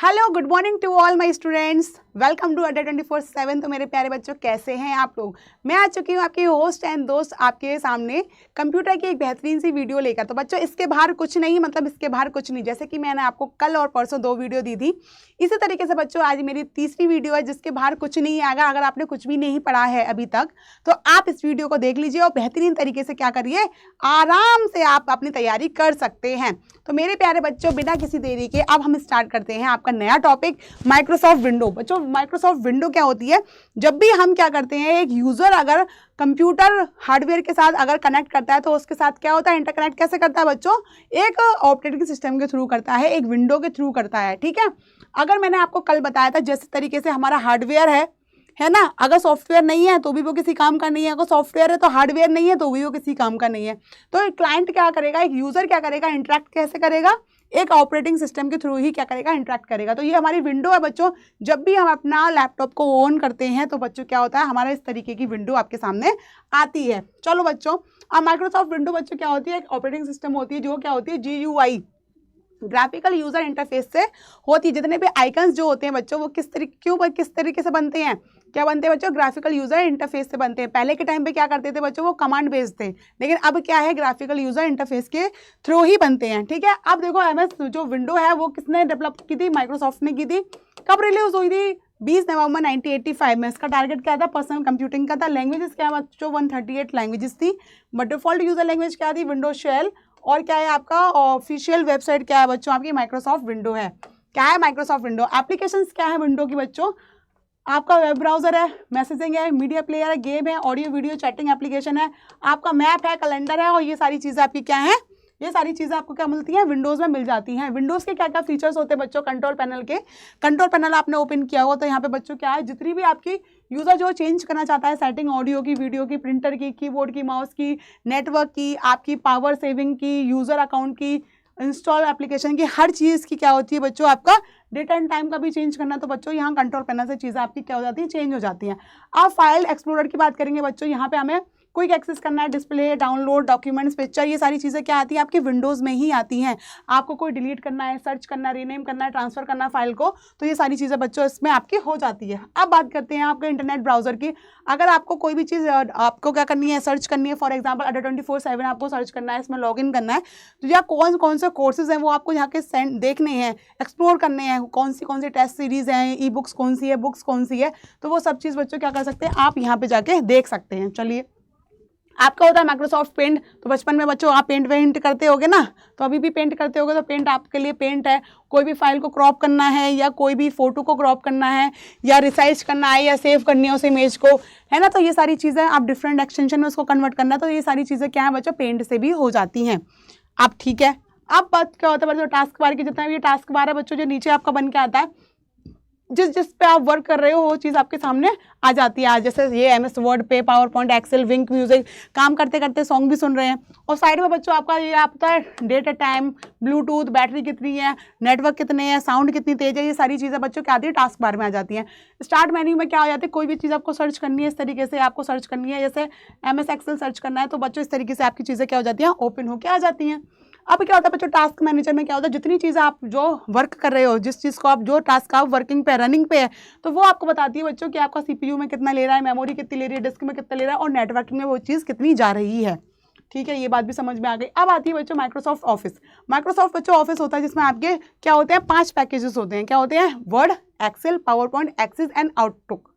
Hello good morning to all my students, welcome to Adda 24/7। तो मेरे प्यारे बच्चों, कैसे हैं आप लोग। मैं आ चुकी हूँ आपकी होस्ट एंड दोस्त आपके सामने कंप्यूटर की एक बेहतरीन सी वीडियो लेकर। तो बच्चों इसके बाहर कुछ नहीं, मतलब इसके बाहर कुछ नहीं, जैसे कि मैंने आपको कल और परसों 2 वीडियो दी थी, इसी तरीके से बच्चों आज मेरी तीसरी वीडियो है जिसके बाहर कुछ नहीं आएगा। अगर आपने कुछ भी नहीं पढ़ा है अभी तक तो आप इस वीडियो को देख लीजिए और बेहतरीन तरीके से क्या करिए, आराम से आप अपनी तैयारी कर सकते हैं। तो मेरे प्यारे बच्चों, बिना किसी देरी के अब हम स्टार्ट करते हैं आपका नया टॉपिक माइक्रोसॉफ्ट विंडो। बच्चों माइक्रोसॉफ्ट विंडो क्या होती है, जब भी हम क्या करते हैं, एक यूजर अगर कंप्यूटर हार्डवेयर के साथ अगर कनेक्ट करता है तो उसके साथ क्या होता है, इंटरकनेक्ट कैसे करता है बच्चों, एक ऑपरेटिंग सिस्टम के थ्रू करता है, एक विंडो के थ्रू करता है। ठीक है, अगर मैंने आपको कल बताया था जिस तरीके से हमारा हार्डवेयर है ना, अगर सॉफ्टवेयर नहीं है तो भी वो किसी काम का नहीं है, अगर सॉफ्टवेयर है तो हार्डवेयर नहीं है तो भी वो किसी काम का नहीं है। तो एक क्लाइंट क्या करेगा, एक यूजर क्या करेगा, इंटरेक्ट कैसे करेगा, एक ऑपरेटिंग सिस्टम के थ्रू ही क्या करेगा, इंटरेक्ट करेगा। तो ये हमारी विंडो है बच्चों। जब भी हम अपना लैपटॉप को ऑन करते हैं तो बच्चों क्या होता है, हमारा इस तरीके की विंडो आपके सामने आती है। चलो बच्चों, अब माइक्रोसॉफ्ट विंडो बच्चों क्या होती है, एक ऑपरेटिंग सिस्टम होती है जो क्या होती है, GUI, ग्राफिकल यूजर इंटरफेस से होती है। जितने भी आइकन्स जो होते हैं बच्चों वो किस तरीके से बनते हैं, क्या बनते हैं बच्चों, ग्राफिकल यूजर इंटरफेस से बनते हैं। पहले के टाइम पे क्या करते थे बच्चों, वो कमांड बेस्ड थे, लेकिन अब क्या है, ग्राफिकल यूजर इंटरफेस के थ्रू ही बनते हैं। ठीक है, अब देखो MS जो विंडो है वो किसने डेवलप की थी, माइक्रोसॉफ्ट ने की थी। कब रिलीज हुई थी, 20 नवंबर 1985 में। इसका टारगेट क्या था, पर्सनल कंप्यूटिंग का था। लैंग्वेजेस क्या बच्चों, 138 लैंग्वेजेस थी, बट डिफॉल्ट यूजर लैंग्वेज क्या थी, विंडोज शेल। और क्या है आपका ऑफिशियल वेबसाइट क्या है बच्चों, आपकी माइक्रोसॉफ्ट विंडो है। क्या है माइक्रोसॉफ्ट विंडो, एप्लीकेशंस क्या है विंडो की बच्चों, आपका वेब ब्राउजर है, मैसेजिंग है, मीडिया प्लेयर है, गेम है, ऑडियो वीडियो चैटिंग एप्लीकेशन है, आपका मैप है, कैलेंडर है, और ये सारी चीज़ें आपकी क्या है, ये सारी चीज़ें आपको क्या मिलती हैं, विंडोज़ में मिल जाती हैं। विंडोज़ के क्या क्या फीचर्स होते हैं बच्चों, कंट्रोल पैनल के, कंट्रोल पैनल आपने ओपन किया हो तो यहाँ पे बच्चों क्या है, जितनी भी आपकी यूज़र जो चेंज करना चाहता है सेटिंग, ऑडियो की, वीडियो की, प्रिंटर की, कीबोर्ड की, माउस की, नेटवर्क की, आपकी पावर सेविंग की, यूज़र अकाउंट की, इंस्टॉल एप्लीकेशन की, हर चीज़ की क्या होती है बच्चों, आपका डेट एंड टाइम का भी चेंज करना तो बच्चों यहाँ कंट्रोल पैनल से चीज़ें आपकी क्या हो जाती है, चेंज हो जाती हैं। अब फाइल एक्सप्लोरर की बात करेंगे बच्चों, यहाँ पे हमें क्विक एक्सेस करना है, डिस्प्ले, डाउनलोड, डॉक्यूमेंट्स, पिक्चर, ये सारी चीज़ें क्या आती हैं, आपकी विंडोज़ में ही आती हैं। आपको कोई डिलीट करना है, सर्च करना है, रीनेम करना है, ट्रांसफ़र करना है फाइल को, तो ये सारी चीज़ें बच्चों इसमें आपकी हो जाती है। अब बात करते हैं आपके इंटरनेट ब्राउज़र की। अगर आपको कोई भी चीज़ आपको क्या करनी है, सर्च करनी है, फॉर एग्जाम्पल अड्डा 24/7 आपको सर्च करना है, इसमें लॉगिन करना है, तो या कौन कौन से कोर्सेज हैं वो आपको यहाँ के सेंड देखने हैं, एक्सप्लोर करने हैं, कौन सी टेस्ट सीरीज़ हैं, ई बुक्स कौन सी है, बुक्स कौन सी है, तो वो सब चीज़ बच्चों क्या कर सकते हैं, आप यहाँ पे जाके देख सकते हैं। चलिए, आपका होता है माइक्रोसॉफ्ट पेंट, तो बचपन में बच्चों आप पेंट करते होगे ना, तो अभी भी पेंट करते होगे, तो पेंट आपके लिए पेंट है। कोई भी फाइल को क्रॉप करना है या कोई भी फोटो को क्रॉप करना है या रिसाइज करना है या सेव करनी है उस इमेज को, है ना, तो ये सारी चीज़ें आप डिफरेंट एक्सटेंशन में उसको कन्वर्ट करना है, तो ये सारी चीज़ें क्या है बच्चों, पेंट से भी हो जाती हैं। अब ठीक है, अब बात क्या होता है बच्चों, टास्क बार की। जितना भी ये टास्क बार है बच्चों, जो नीचे आपका बन के आता है, जिस पे आप वर्क कर रहे हो वो चीज़ आपके सामने आ जाती है। आज जैसे ये MS वर्ड पे, पावर पॉइंट, एक्सेल, विंक, म्यूजिक, काम करते करते सॉन्ग भी सुन रहे हैं। और साइड में बच्चों आपका ये आपका है डेट टाइम, ब्लूटूथ, बैटरी कितनी है, नेटवर्क कितने हैं, साउंड कितनी तेज है, ये सारी चीज़ें बच्चों क्या आती है, टास्क बार में आ जाती हैं। स्टार्ट मेन्यू में क्या हो जाती है, कोई भी चीज़ आपको सर्च करनी है, इस तरीके से आपको सर्च करनी है, जैसे MS एक्सेल सर्च करना है, तो बच्चों इस तरीके से आपकी चीज़ें क्या हो जाती हैं, ओपन होकर आ जाती हैं। अब क्या होता है बच्चों, टास्क मैनेजर में क्या होता है, जितनी चीज़ें आप जो वर्क कर रहे हो, जिस चीज़ को आप, जो टास्क आप वर्किंग पे, रनिंग पे है, तो वो आपको बताती है बच्चों कि आपका CPU में कितना ले रहा है, मेमोरी कितनी ले रही है, डिस्क में कितना ले रहा है, और नेटवर्किंग में वो चीज़ कितनी जा रही है। ठीक है, ये बात भी समझ में आ गई। अब आती है बच्चों माइक्रोसॉफ्ट ऑफिस। माइक्रोसॉफ्ट बच्चों ऑफिस होता है जिसमें आपके क्या होते हैं, 5 पैकेजेस होते हैं। क्या होते हैं, Word, Excel, PowerPoint, Access and Outlook.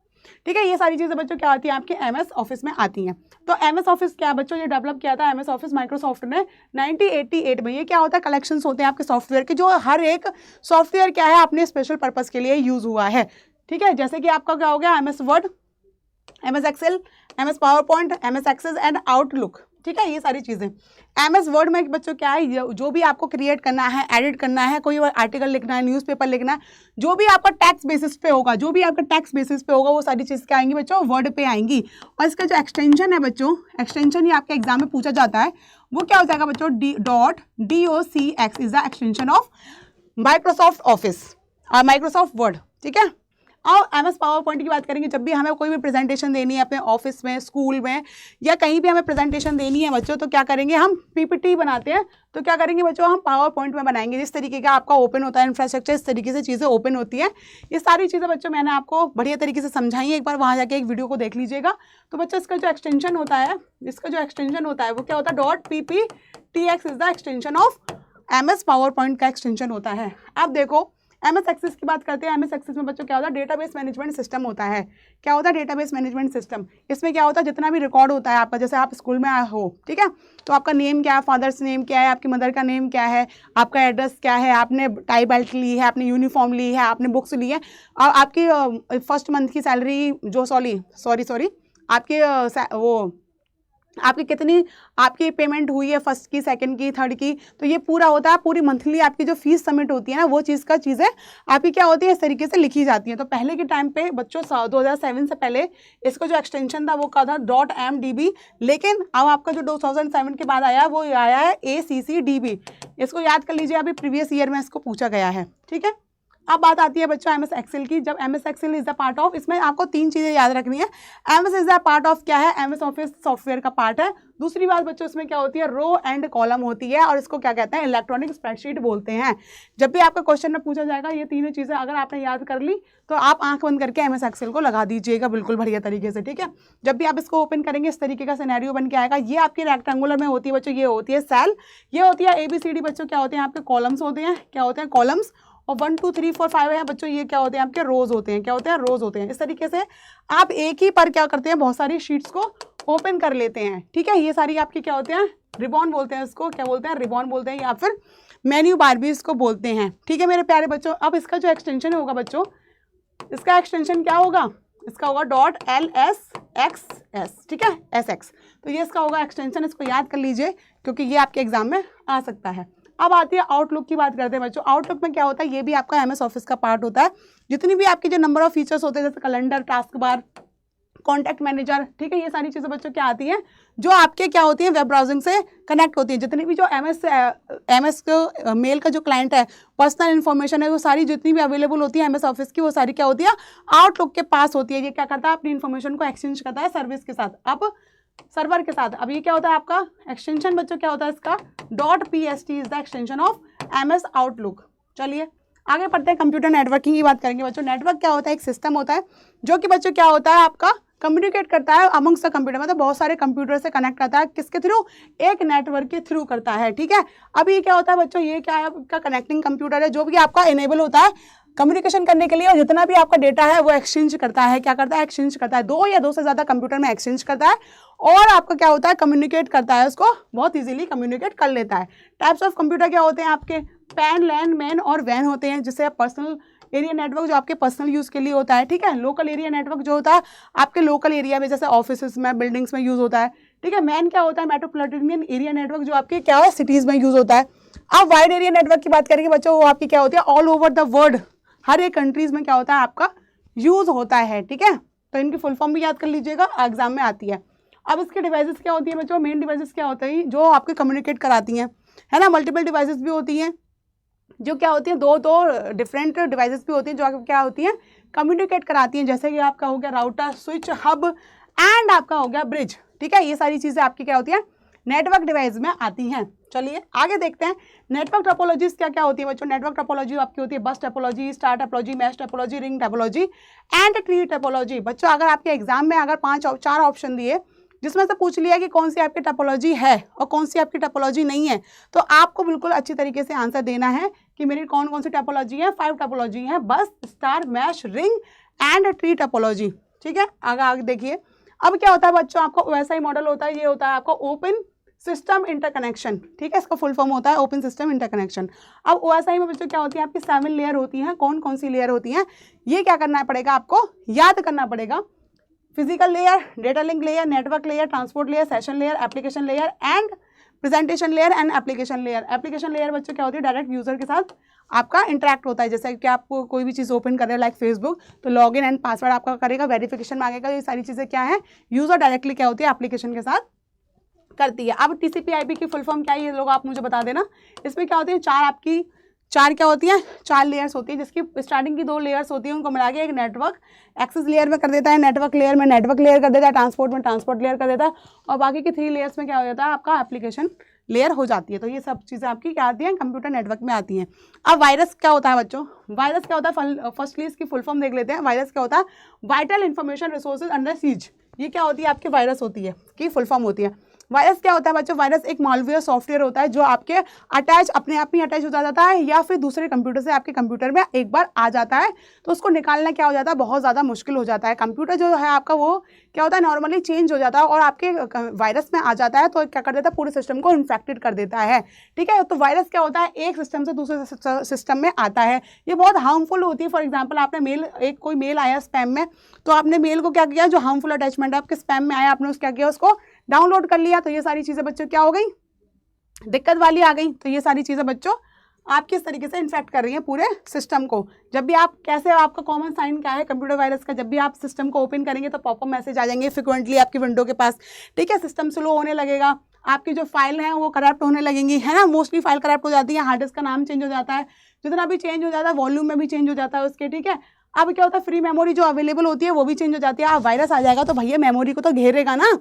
ठीक है, ये सारी चीज़ें बच्चों क्या आती हैं, आपके MS ऑफिस में आती हैं। तो MS ऑफिस क्या बच्चों, ये डेवलप किया था MS ऑफिस माइक्रोसॉफ्ट ने 1988 में। ये क्या होता है, कलेक्शंस होते हैं आपके सॉफ्टवेयर के, जो हर एक सॉफ्टवेयर क्या है, अपने स्पेशल पर्पज़ के लिए यूज़ हुआ है। ठीक है, जैसे कि आपका क्या हो गया, MS Word, MS Excel, MS PowerPoint, MS Access and Outlook. ठीक है, ये सारी चीज़ें। MS वर्ड में बच्चों क्या है, जो भी आपको क्रिएट करना है, एडिट करना है, कोई आर्टिकल लिखना है, न्यूज़पेपर लिखना है, जो भी आपका टैक्स बेसिस पे होगा, वो सारी चीज़ क्या आएंगी बच्चों, वर्ड पे आएंगी। और इसका जो एक्सटेंशन है बच्चों, एक्सटेंशन ये आपके एग्जाम में पूछा जाता है, वो क्या हो जाएगा बच्चों, DOCX is the extension of Microsoft office और माइक्रोसॉफ्ट वर्ड। ठीक है, और MS पावर पॉइंट की बात करेंगे, जब भी हमें कोई भी प्रेजेंटेशन देनी है अपने ऑफिस में, स्कूल में या कहीं भी हमें प्रेजेंटेशन देनी है बच्चों, तो क्या करेंगे हम, PPT बनाते हैं, तो क्या करेंगे बच्चों, हम पावर पॉइंट में बनाएंगे। जिस तरीके का आपका ओपन होता है इंफ्रास्ट्रक्चर, इस तरीके से चीज़ें ओपन होती है। ये सारी चीज़ें बच्चों मैंने आपको बढ़िया तरीके से समझाई है, एक बार वहाँ जाके एक वीडियो को देख लीजिएगा। तो बच्चों इसका जो एक्सटेंशन होता है, वो क्या होता है, .pptx is the extension of MS power point का एक्सटेंशन होता है। अब देखो MS एक्सेस की बात करते हैं। MS एक्सेस में बच्चों क्या होता है, डेटाबेस मैनेजमेंट सिस्टम होता है। क्या होता है, डेटाबेस मैनेजमेंट सिस्टम। इसमें क्या होता है, जितना भी रिकॉर्ड होता है आपका, जैसे आप स्कूल में हो, ठीक है, तो आपका नेम क्या है, फादर्स नेम क्या है, आपकी मदर का नेम क्या है, आपका एड्रेस क्या है, आपने टाई बेल्ट ली है, आपने यूनिफॉर्म ली है, आपने बुक्स ली है, और आपकी फर्स्ट मंथ की सैलरी जो सॉरी आपकी आपकी कितनी आपकी पेमेंट हुई है, फर्स्ट की, सेकंड की, थर्ड की, तो ये पूरा होता है। पूरी मंथली आपकी जो फीस सबमिट होती है ना, वो चीज़ें आपकी क्या होती है, इस तरीके से लिखी जाती है। तो पहले के टाइम पे बच्चों 2007 से पहले इसका जो एक्सटेंशन था वो क्या था, .mdb, लेकिन अब आपका जो 2007 के बाद आया वो आया है ACCDB। इसको याद कर लीजिए, अभी प्रीवियस ईयर में इसको पूछा गया है, ठीक है। अब बात आती है बच्चों MS एक्सेल की। जब MS Excel is the part of, इसमें आपको 3 चीज़ें याद रखनी है। MS is the part of क्या है, MS ऑफिस सॉफ्टवेयर का पार्ट है। दूसरी बात बच्चों, इसमें क्या होती है, रो एंड कॉलम होती है, और इसको क्या कहते हैं, इलेक्ट्रॉनिक स्प्रेडशीट बोलते हैं। जब भी आपका क्वेश्चन में पूछा जाएगा, ये तीनों चीज़ें अगर आपने याद कर ली तो आप आंख बंद करके MS एक्सेल को लगा दीजिएगा बिल्कुल बढ़िया तरीके से, ठीक है। जब भी आप इसको ओपन करेंगे, इस तरीके का सिनेरियो बन के आएगा। ये आपकी रेक्टेंगुलर में होती है बच्चों, ये होती है सेल, ये होती है ABCD बच्चों, क्या होते हैं आपके कॉलम्स होते हैं, क्या होते हैं कॉलम्स, और 1 2 3 4 5 है बच्चों, ये क्या होते हैं आपके रोज होते हैं, क्या होते हैं रोज होते हैं। इस तरीके से आप एक ही पर क्या करते हैं, बहुत सारी शीट्स को ओपन कर लेते हैं, ठीक है। ये सारी आपकी क्या होते हैं, रिबॉन बोलते हैं इसको, क्या बोलते हैं, रिबॉन बोलते हैं, या फिर मेन्यू बार भी इसको बोलते हैं, ठीक है मेरे प्यारे बच्चों। अब इसका जो एक्सटेंशन होगा बच्चों, इसका एक्सटेंशन क्या होगा, इसका होगा .lsxs, ठीक है, SX। तो ये इसका होगा एक्सटेंशन, इसको याद कर लीजिए क्योंकि ये आपके एग्जाम में आ सकता है। अब आती है आउटलुक की बात करते हैं बच्चों। आउटलुक में क्या होता है, ये भी आपका MS ऑफिस का पार्ट होता है। जितनी भी आपकी जो नंबर ऑफ फीचर्स होते हैं, जैसे calendar, task bar, contact manager, ठीक है, ये सारी चीज़ें बच्चों क्या आती हैं, जो आपके क्या होती हैं, वेब ब्राउजिंग से कनेक्ट होती है। जितनी भी जो MS को मेल का जो क्लाइंट है, पर्सनल इन्फॉर्मेशन है, वो सारी जितनी भी अवेलेबल होती है MS ऑफिस की, वो सारी क्या होती है, आउटलुक के पास होती है। ये क्या करता है, अपनी इन्फॉर्मेशन को एक्सचेंज करता है सर्विस के साथ, अब सर्वर के साथ। अब ये क्या होता है आपका एक्सटेंशन बच्चों, क्या होता है इसका, .pst is the extension of MS outlook. चलिए आगे पढ़ते हैं, कंप्यूटर नेटवर्किंग की बात करेंगे बच्चों। नेटवर्क क्या होता है, एक सिस्टम होता है जो कि बच्चों क्या होता है आपका कम्युनिकेट करता है अमंग्स द कंप्यूटर, मतलब बहुत सारे कंप्यूटर से कनेक्ट करता है, किसके थ्रू, एक नेटवर्क के थ्रू करता है, ठीक है। अब ये क्या होता है बच्चों, ये क्या है आपका कनेक्टिंग कंप्यूटर है, जो भी आपका इनेबल होता है कम्युनिकेशन करने के लिए, और जितना भी आपका डेटा है वो एक्सचेंज करता है, क्या करता है, एक्सचेंज करता है, 2 या 2 से ज़्यादा कंप्यूटर में एक्सचेंज करता है, और आपका क्या होता है, कम्युनिकेट करता है, उसको बहुत इजीली कम्युनिकेट कर लेता है। टाइप्स ऑफ कंप्यूटर क्या होते हैं आपके, पैन, लैन, मैन और वैन होते हैं। जिससे पर्सनल एरिया नेटवर्क जो आपके पर्सनल यूज़ के लिए होता है, ठीक है। लोकल एरिया नेटवर्क जो होता है आपके लोकल एरिया में, जैसे ऑफिस में, बिल्डिंग्स में यूज़ होता है, ठीक है। मैन क्या होता है, मेट्रोपॉलिटन एरिया नेटवर्क, जो आपके क्या है, सिटीज़ में यूज़ होता है। अब वाइड एरिया नेटवर्क की बात करेंगे बच्चों, वो आपकी क्या होती है, ऑल ओवर द वर्ल्ड, हर एक कंट्रीज़ में क्या होता है आपका यूज़ होता है, ठीक है। तो इनकी फुल फॉर्म भी याद कर लीजिएगा, एग्जाम में आती है। अब इसके डिवाइसेस क्या होती है बच्चों, मेन डिवाइसेस क्या होते हैं, जो आपके कम्युनिकेट कराती हैं, है ना। मल्टीपल डिवाइसेस भी होती हैं, जो क्या होती है, दो डिफरेंट डिवाइसेस भी होती हैं, जो क्या होती हैं, कम्युनिकेट कराती हैं। जैसे कि आपका हो गया राउटर, स्विच, हब एंड आपका हो गया ब्रिज, ठीक है। ये सारी चीज़ें आपकी क्या होती हैं, नेटवर्क डिवाइस में आती हैं। चलिए आगे देखते हैं, नेटवर्क टोपोलॉजीज क्या क्या होती है बच्चों। नेटवर्क टोपोलॉजी आपकी होती है बस topology, star topology, mesh topology, ring topology and tree topology. बच्चों अगर आपके एग्जाम में अगर 4 ऑप्शन दिए, जिसमें से पूछ लिया कि कौन सी आपकी टोपोलॉजी है और कौन सी आपकी टोपोलॉजी नहीं है, तो आपको बिल्कुल अच्छी तरीके से आंसर देना है कि मेरी कौन कौन सी टोपोलॉजी है। 5 टोपोलॉजी है, bus, star, mesh, ring and tree topology, ठीक है। आगे देखिए, अब क्या होता है बच्चों, आपका वैसा ही मॉडल होता है, ये होता है आपका ओपन सिस्टम इंटरकनेक्शन, ठीक है। इसका फुल फॉर्म होता है ओपन सिस्टम इंटरकनेक्शन। अब OSI में बच्चों क्या होती है आपकी 7 लेयर होती हैं। कौन कौन सी लेयर होती हैं, ये क्या करना पड़ेगा, आपको याद करना पड़ेगा। Physical layer, data link layer, network layer, transport layer, session layer, application layer and presentation layer and application layer. Application layer बच्चों क्या होती है, डायरेक्ट यूजर के साथ आपका इंटरेक्ट होता है। जैसे कि आपको कोई भी चीज़ ओपन कर रहे हैं लाइक फेसबुक, तो लॉगिन एंड पासवर्ड आपका करेगा, वेरिफिकेशन मांगेगा। ये सारी चीज़ें क्या है, यूजर डायरेक्टली क्या होती है, एप्लीकेशन के साथ करती है। अब TCP/IP की फुल फॉर्म क्या है, ये लोग आप मुझे बता देना। इसमें क्या होती है, 4 आपकी चार क्या होती हैं, 4 लेयर्स होती है, जिसकी स्टार्टिंग की 2 लेयर्स होती है, उनको मिला के एक नेटवर्क एक्सेस लेयर में कर देता है, नेटवर्क लेयर में नेटवर्क लेयर कर देता है, ट्रांसपोर्ट में ट्रांसपोर्ट लेयर कर देता है, और बाकी की 3 लेयर्स में क्या हो जाता है, आपका एप्लीकेशन लेयर हो जाती है। तो ये सब चीज़ें आपकी क्या आती हैं, कंप्यूटर नेटवर्क में आती हैं। अब वायरस क्या होता है बच्चों, वायरस क्या होता है, फर्स्टली इसकी फुल फॉर्म देख लेते हैं। वायरस क्या होता है, vital information resources under seize. ये क्या होती है, आपकी वायरस होती है, की फुल फॉर्म होती है। वायरस क्या होता है बच्चों, वायरस एक मालवेयर सॉफ्टवेयर होता है जो आपके अपने आप ही अटैच हो जाता है, या फिर दूसरे कंप्यूटर से आपके कंप्यूटर में एक बार आ जाता है, तो उसको निकालना क्या हो जाता है, बहुत ज़्यादा मुश्किल हो जाता है। कंप्यूटर जो है आपका वो क्या होता है, नॉर्मली चेंज हो जाता है और आपके वायरस में आ जाता है, तो क्या कर देता है, पूरे सिस्टम को इन्फेक्टेड कर देता है। ठीक है, तो वायरस क्या होता है, एक सिस्टम से दूसरे सिस्टम में आता है, ये बहुत हार्मफुल होती है। फॉर एग्जाम्पल आपने कोई मेल आया स्पैम में, तो आपने मेल को क्या किया, जो हार्मफुल अटैचमेंट है आपके स्पैम में आया, आपने क्या किया, उसको डाउनलोड कर लिया, तो ये सारी चीज़ें बच्चों क्या हो गई, दिक्कत वाली आ गई। तो ये सारी चीज़ें बच्चों आप किस तरीके से इन्फेक्ट कर रही हैं पूरे सिस्टम को। जब भी आप कैसे, आपका कॉमन साइन क्या है कंप्यूटर वायरस का, जब भी आप सिस्टम को ओपन करेंगे तो पॉपअप मैसेज आ जाएंगे फ्रिक्वेंटली आपकी विंडो के पास। ठीक है, सिस्टम स्लो होने लगेगा, आपकी जो फाइल है वो करप्ट होने लगेंगी, है ना, मोस्टली फाइल करप्ट हो जाती है, हार्ड डिस्क का नाम चेंज हो जाता है, जितना भी चेंज हो जाता है वॉल्यूम में भी चेंज हो जाता है उसके। ठीक है, अब क्या होता है, फ्री मेमोरी जो अवेलेबल होती है वो भी चेंज हो जाती है। अब वायरस आ जाएगा तो भैया मेमोरी को तो घेरेगा ना,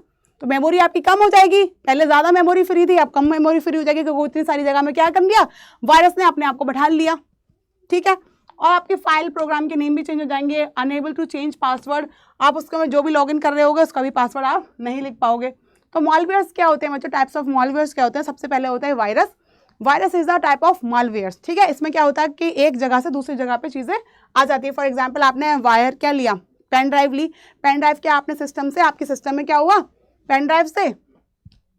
तो मेमोरी आपकी कम हो जाएगी। पहले ज़्यादा मेमोरी फ्री थी, अब कम मेमोरी फ्री हो जाएगी, क्योंकि इतनी सारी जगह में क्या कर लिया, वायरस ने अपने आप को बैठा लिया। ठीक है, और आपकी फाइल प्रोग्राम के नेम भी चेंज हो जाएंगे। अनेबल टू चेंज पासवर्ड, आप उसके में जो भी लॉगिन कर रहे होगे उसका भी पासवर्ड आप नहीं लिख पाओगे। तो मॉलवेयर्स क्या होते हैं बच्चों, टाइप्स ऑफ मॉलवेयर्स क्या होते हैं, सबसे पहले होता है virus. Virus is the type of malwares. ठीक है, इसमें क्या होता है कि एक जगह से दूसरी जगह पे चीज़ें आ जाती है। फॉर एग्जाम्पल आपने वायर क्या लिया, पेन ड्राइव ली, पेन ड्राइव क्या आपने सिस्टम से, आपके सिस्टम में क्या हुआ, पेन ड्राइव से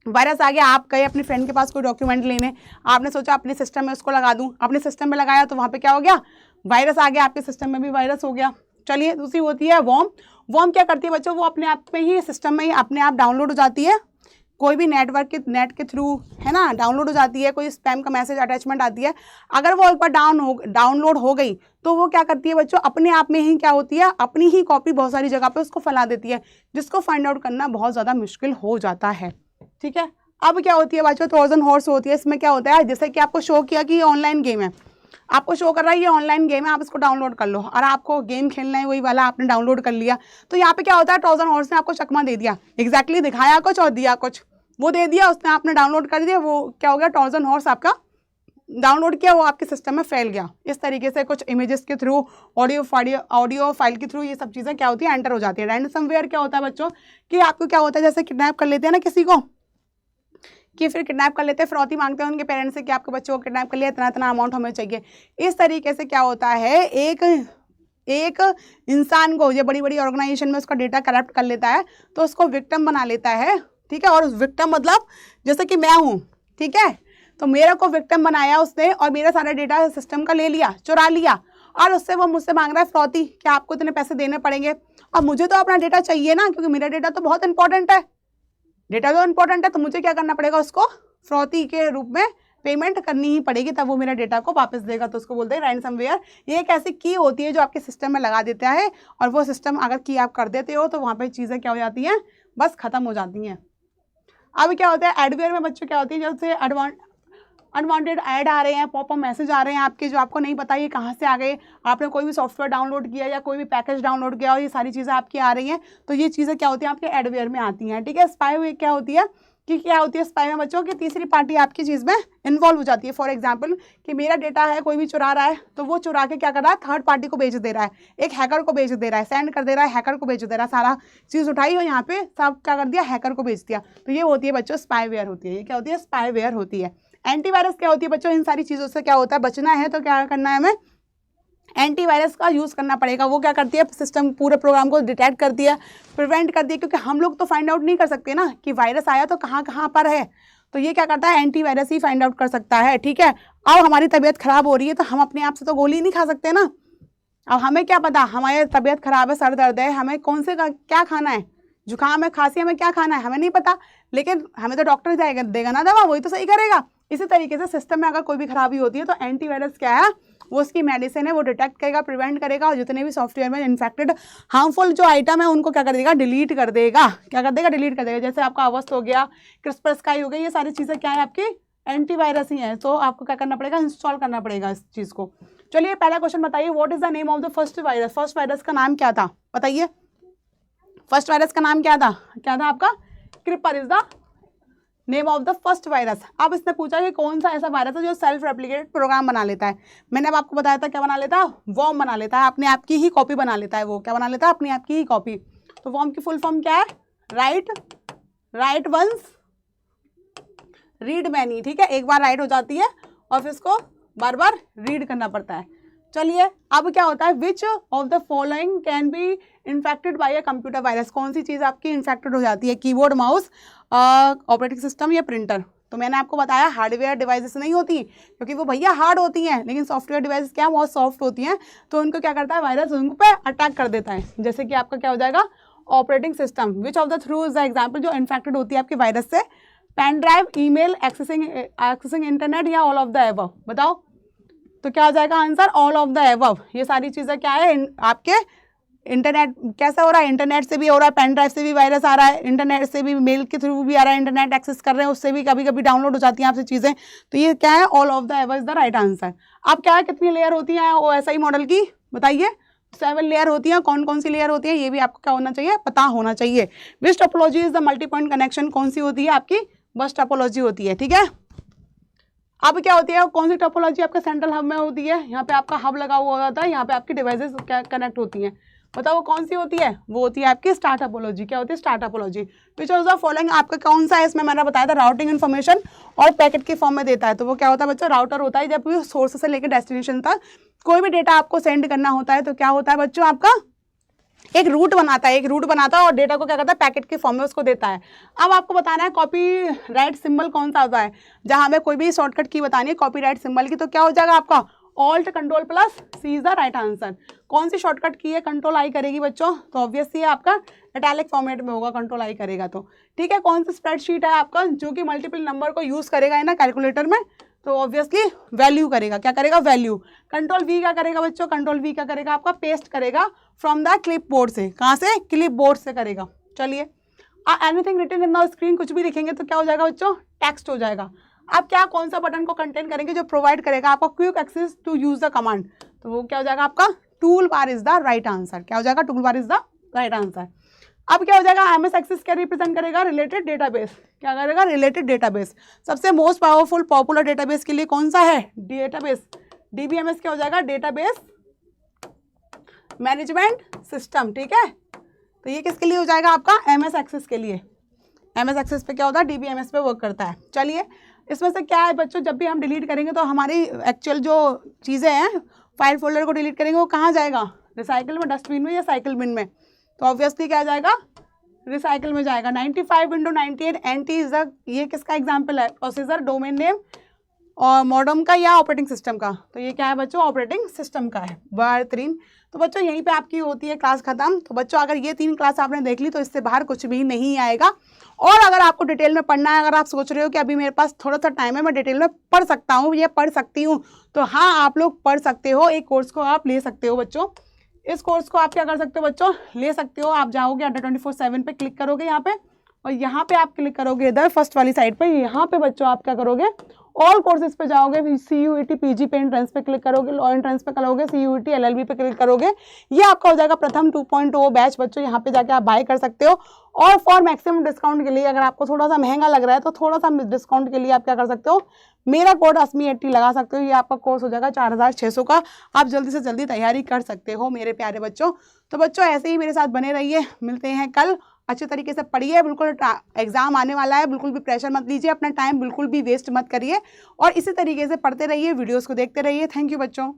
वायरस आ गया। आप गए अपने फ्रेंड के पास कोई डॉक्यूमेंट लेने, आपने सोचा अपने सिस्टम में उसको लगा दूं, अपने सिस्टम में लगाया तो वहाँ पे क्या हो गया, वायरस आ गया, आपके सिस्टम में भी वायरस हो गया। चलिए, दूसरी होती है वॉर्म। वॉर्म क्या करती है बच्चों, वो अपने आप में ही सिस्टम में ही अपने आप डाउनलोड हो जाती है, कोई भी नेट के थ्रू, है ना, डाउनलोड हो जाती है। कोई स्पैम का मैसेज अटैचमेंट आती है, अगर वो एक बार डाउनलोड हो गई तो वो क्या करती है बच्चों, अपने आप में ही क्या होती है, अपनी ही कॉपी बहुत सारी जगह पे उसको फैला देती है, जिसको फाइंड आउट करना बहुत ज़्यादा मुश्किल हो जाता है। ठीक है, अब क्या होती है बच्चों, ट्रोजन हॉर्स होती है। इसमें क्या होता है, जैसे कि आपको शो किया कि ये ऑनलाइन गेम है, आपको शो कर रहा है ये ऑनलाइन गेम है, आप इसको डाउनलोड कर लो, और आपको गेम खेलना है वही वाला, आपने डाउनलोड कर लिया, तो यहाँ पे क्या होता है, ट्रोजन हॉर्स ने आपको चकमा दे दिया, एग्जैक्टली दिखाया कुछ और दिया कुछ, वो दे दिया उसने, आपने डाउनलोड कर दिया, वो क्या हो गया, ट्रोजन हॉर्स आपका डाउनलोड किया, वो आपके सिस्टम में फैल गया। इस तरीके से कुछ इमेजेस के थ्रू, ऑडियो फाइल के थ्रू, ये सब चीज़ें क्या होती है, एंटर हो जाती है। रैंसमवेयर क्या होता है बच्चों, कि आपको क्या होता है, जैसे किडनैप कर लेते हैं ना किसी को, कि फिर किडनैप कर लेते हैं, फिरौती मांगते हैं उनके पेरेंट्स से कि आपके बच्चों को किडनैप कर लिया, इतना इतना अमाउंट हमें चाहिए। इस तरीके से क्या होता है, एक इंसान को, ये बड़ी बड़ी ऑर्गेनाइजेशन में उसका डेटा करप्ट कर लेता है, तो उसको विक्टिम बना लेता है। ठीक है, और विक्टिम मतलब जैसे कि मैं हूँ, ठीक है, तो मेरा को विक्टिम बनाया उसने और मेरा सारा डेटा सिस्टम का ले लिया, चुरा लिया, और उससे वो मुझसे मांग रहा है फिरौती कि आपको इतने पैसे देने पड़ेंगे, और मुझे तो अपना डेटा चाहिए ना, क्योंकि मेरा डेटा तो बहुत इंपॉर्टेंट है, तो मुझे क्या करना पड़ेगा, उसको फिरौती के रूप में पेमेंट करनी ही पड़ेगी, तब वो मेरा डेटा को वापस देगा। तो उसको बोलते हैं रैंसमवेयर। ये एक ऐसी की होती है जो आपके सिस्टम में लगा देता है, और वो सिस्टम अगर की आप कर देते हो तो वहाँ पे चीज़ें क्या हो जाती हैं, बस खत्म हो जाती हैं। अब क्या होता है, एडवेयर में बच्चों क्या होती है, जैसे अनवांटेड ऐड आ रहे हैं, पॉपअप मैसेज आ रहे हैं आपके, जो आपको नहीं पता ये कहाँ से आ गए, आपने कोई भी सॉफ्टवेयर डाउनलोड किया या कोई भी पैकेज डाउनलोड किया और ये सारी चीज़ें आपकी आ रही हैं, तो ये चीज़ें क्या होती हैं, आपके एडवेयर में आती हैं। ठीक है, स्पाई क्या होती है, स्पाई में बच्चों की तीसरी पार्टी आपकी चीज़ में इन्वॉल्व हो जाती है। फॉर एग्जांपल कि मेरा डेटा है, कोई भी चुरा रहा है, तो वो चुरा के क्या कर रहा है, थर्ड पार्टी को बेच दे रहा है, एक हैकर को बेच दे रहा है, सेंड कर दे रहा है, हैकर को बेच दे रहा है, सारा चीज़ उठाई और यहाँ पे सब क्या कर दिया, हैकर को बेच दिया। तो ये होती है बच्चों स्पाईवेयर होती है। ये क्या होती है, स्पाईवेयर होती है। एंटीवायरस क्या होती है बच्चों, इन सारी चीज़ों से क्या होता है, बचना है तो क्या करना है, हमें एंटीवायरस का यूज़ करना पड़ेगा। वो क्या करती है, सिस्टम पूरे प्रोग्राम को डिटेक्ट करती है, प्रिवेंट करती है, क्योंकि हम लोग तो फाइंड आउट नहीं कर सकते ना कि वायरस आया तो कहाँ कहाँ पर है, तो ये क्या करता है, एंटीवायरस ही फाइंड आउट कर सकता है। ठीक है, अब हमारी तबीयत खराब हो रही है तो हम अपने आप से तो गोली नहीं खा सकते ना, अब हमें क्या पता हमारी तबीयत खराब है, सर दर्द है, हमें कौन से क्या खाना है, जुकाम है, खांसी, हमें क्या खाना है हमें नहीं पता, लेकिन हमें तो डॉक्टर जाएगा देगा ना दवा, वही तो सही करेगा। इसी तरीके से सिस्टम में अगर कोई भी खराबी होती है तो एंटीवायरस क्या है, वो उसकी मेडिसिन है, वो डिटेक्ट करेगा, प्रिवेंट करेगा, और जितने भी सॉफ्टवेयर में इन्फेक्टेड हार्मफुल जो आइटम है उनको क्या कर देगा, डिलीट कर देगा। क्या कर देगा, डिलीट कर देगा। जैसे आपका अवस्थ हो गया, क्रिस्पर स्काई हो गई, ये सारी चीज़ें क्या है आपकी एंटीवायरस ही है, तो आपको क्या करना पड़ेगा, इंस्टॉल करना पड़ेगा इस चीज़ को। चलिए पहला क्वेश्चन बताइए, what is the name of the first virus. First virus का नाम क्या था, बताइए। फर्स्ट वायरस का नाम क्या था, क्या था आपका, creeper is the name of the first virus. अब इसने पूछा कि कौन सा ऐसा वायरस है जो सेल्फ रेप्लिकेटेड प्रोग्राम बना लेता है। मैंने अब आपको बताया था क्या बना लेता है, वॉर्म बना लेता है, अपने आप की ही कॉपी बना लेता है। वो क्या बना लेता है, अपने आप की ही कॉपी। तो वॉर्म की फुल फॉर्म क्या है, राइट वंस रीड मैनी, ठीक है, एक बार राइट हो जाती है और फिर इसको बार बार रीड करना पड़ता है। चलिए अब क्या होता है, विच of the following can be infected by a computer virus. कौन सी चीज़ आपकी इन्फेक्टेड हो जाती है, कीबोर्ड, माउस, ऑपरेटिंग सिस्टम या प्रिंटर। तो मैंने आपको बताया हार्डवेयर डिवाइसेस नहीं होती, क्योंकि वो भैया हार्ड होती हैं, लेकिन सॉफ्टवेयर डिवाइसेस क्या बहुत सॉफ्ट होती हैं, तो उनको क्या करता है, वायरस उन पे अटैक कर देता है। जैसे कि आपका क्या हो जाएगा, operating system. Which of the through is the example, जो इन्फेक्टेड होती है आपके वायरस से, pen drive, email, accessing internet या ऑल ऑफ द एबव। बताओ तो क्या हो जाएगा answer, all of the above. ये सारी चीज़ें क्या है, आपके इंटरनेट कैसा हो रहा है, इंटरनेट से भी हो रहा है, पेन ड्राइव से भी वायरस आ रहा है, इंटरनेट से भी, मेल के थ्रू भी आ रहा है, इंटरनेट एक्सेस कर रहे हैं उससे भी कभी कभी डाउनलोड हो जाती हैं आपसे चीज़ें। तो ये क्या है, all of the above is the right answer. अब क्या है, कितनी लेयर होती हैं OSI मॉडल की, बताइए। 7 लेयर होती हैं। कौन कौन सी लेयर होती है ये भी आपको क्या होना चाहिए, पता होना चाहिए। Which topology is the multipoint connection, कौन सी होती है आपकी, बस टोपोलॉजी होती है, ठीक है। अब क्या होती है, कौन सी टोपोलॉजी आपके सेंट्रल हब में होती है, यहाँ पे आपका हब लगा हुआ होता है, यहाँ पे आपकी डिवाइसेस क्या कनेक्ट होती हैं। बताओ वो कौन सी होती है, वो होती है आपकी स्टार टोपोलॉजी। क्या होती है, star topology. Which of the following आपका कौन सा है, इसमें मैंने बताया था राउटिंग इन्फॉर्मेशन और पैकेट के फॉर्म में देता है। तो वो क्या होता है बच्चों, राउटर होता है। जब सोर्स से लेकर डेस्टिनेशन तक कोई भी डेटा आपको सेंड करना होता है तो क्या होता है बच्चों, आपका एक रूट बनाता है, और डेटा को क्या करता है, पैकेट के फॉर्म में उसको देता है। अब आपको बताना है कॉपीराइट सिंबल कौन सा होता है, जहां हमें कोई भी शॉर्टकट की बतानी है कॉपीराइट सिंबल की, तो क्या हो जाएगा आपका, alt control plus C is the right answer. कौन सी शॉर्टकट की है, कंट्रोल आई करेगी बच्चों, तो ऑब्वियसली आपका इटैलिक फॉर्मेट में होगा, कंट्रोल आई करेगा तो, ठीक है। कौन सी स्प्रेडशीट है आपका, जो कि मल्टीपल नंबर को यूज करेगा है ना कैलकुलेटर में, तो ऑब्वियसली वैल्यू करेगा। क्या करेगा, वैल्यू। कंट्रोल वी क्या करेगा बच्चों, कंट्रोल वी क्या करेगा आपका, पेस्ट करेगा फ्रॉम द क्लिप बोर्ड से। कहाँ से, क्लिप बोर्ड से करेगा। चलिए anything written in the screen, कुछ भी लिखेंगे तो क्या हो जाएगा बच्चों, टेक्स्ट हो जाएगा। अब क्या, कौन सा बटन को कंटेन करेंगे, जो प्रोवाइड करेगा आपको quick access to use the command, तो वो क्या हो जाएगा आपका, toolbar is the right answer. क्या हो जाएगा, toolbar is the right answer. अब क्या हो जाएगा, MS एक्सेस क्या रिप्रेजेंट करेगा, रिलेटेड डेटाबेस। क्या करेगा, रिलेटेड डेटाबेस। सबसे मोस्ट पावरफुल पॉपुलर डेटाबेस के लिए कौन सा है, डेटाबेस। DBMS क्या हो जाएगा, डेटाबेस मैनेजमेंट सिस्टम, ठीक है। तो ये किसके लिए हो जाएगा आपका, MS एक्सेस के लिए। MS एक्सेस पे क्या होता है, DBMS पे वर्क करता है। चलिए इसमें से क्या है बच्चों, जब भी हम डिलीट करेंगे तो हमारी एक्चुअल जो चीज़ें हैं, फाइल फोल्डर को डिलीट करेंगे, वो कहाँ जाएगा, रिसाइकिल में, डस्टबिन में या साइकिल बिन में। तो ऑब्वियसली क्या जाएगा, रिसाइकिल में जाएगा। 95/98 NT इज द, ये किसका एग्जाम्पल है, प्रोसीजर, डोमेन नेम और मॉडम का या ऑपरेटिंग सिस्टम का। तो ये क्या है बच्चों, ऑपरेटिंग सिस्टम का है। बेहतरीन। तो बच्चों यहीं पे आपकी होती है क्लास खत्म। तो बच्चों अगर ये 3 क्लास आपने देख ली तो इससे बाहर कुछ भी नहीं आएगा। और अगर आपको डिटेल में पढ़ना है, अगर आप सोच रहे हो कि अभी मेरे पास थोड़ा सा टाइम है, मैं डिटेल में पढ़ सकता हूँ या पढ़ सकती हूँ, तो हाँ आप लोग पढ़ सकते हो। एक कोर्स को आप ले सकते हो बच्चों। इस कोर्स को आप क्या कर सकते हो बच्चों, ले सकते हो। आप जाओगे Adda24/7 पे क्लिक करोगे यहाँ पे, और यहाँ पे आप क्लिक करोगे इधर फर्स्ट वाली साइड पे। यहाँ पे बच्चों आप क्या करोगे, ऑल कोर्सेज पे जाओगे, CUET PG पे एंट्रेंस पे क्लिक करोगे, लॉ एंट्रेंस पे करोगे, CUET LLB पे क्लिक करोगे। ये आपका हो जाएगा प्रथम 2.0 बैच बच्चों। यहाँ पे जाके आप बाय कर सकते हो। और फॉर मैक्सिमम डिस्काउंट के लिए, अगर आपको थोड़ा सा महंगा लग रहा है तो थोड़ा सा डिस्काउंट के लिए आप क्या कर सकते हो, मेरा कोड ASMI80 लगा सकते हो। ये आपका कोर्स हो जाएगा 4600 का। आप जल्दी से जल्दी तैयारी कर सकते हो मेरे प्यारे बच्चों। तो बच्चों ऐसे ही मेरे साथ बने रहिए, मिलते हैं कल। अच्छे तरीके से पढ़िए, बिल्कुल एग्जाम आने वाला है, बिल्कुल भी प्रेशर मत लीजिए, अपना टाइम बिल्कुल भी वेस्ट मत करिए, और इसी तरीके से पढ़ते रहिए, वीडियोस को देखते रहिए। थैंक यू बच्चों।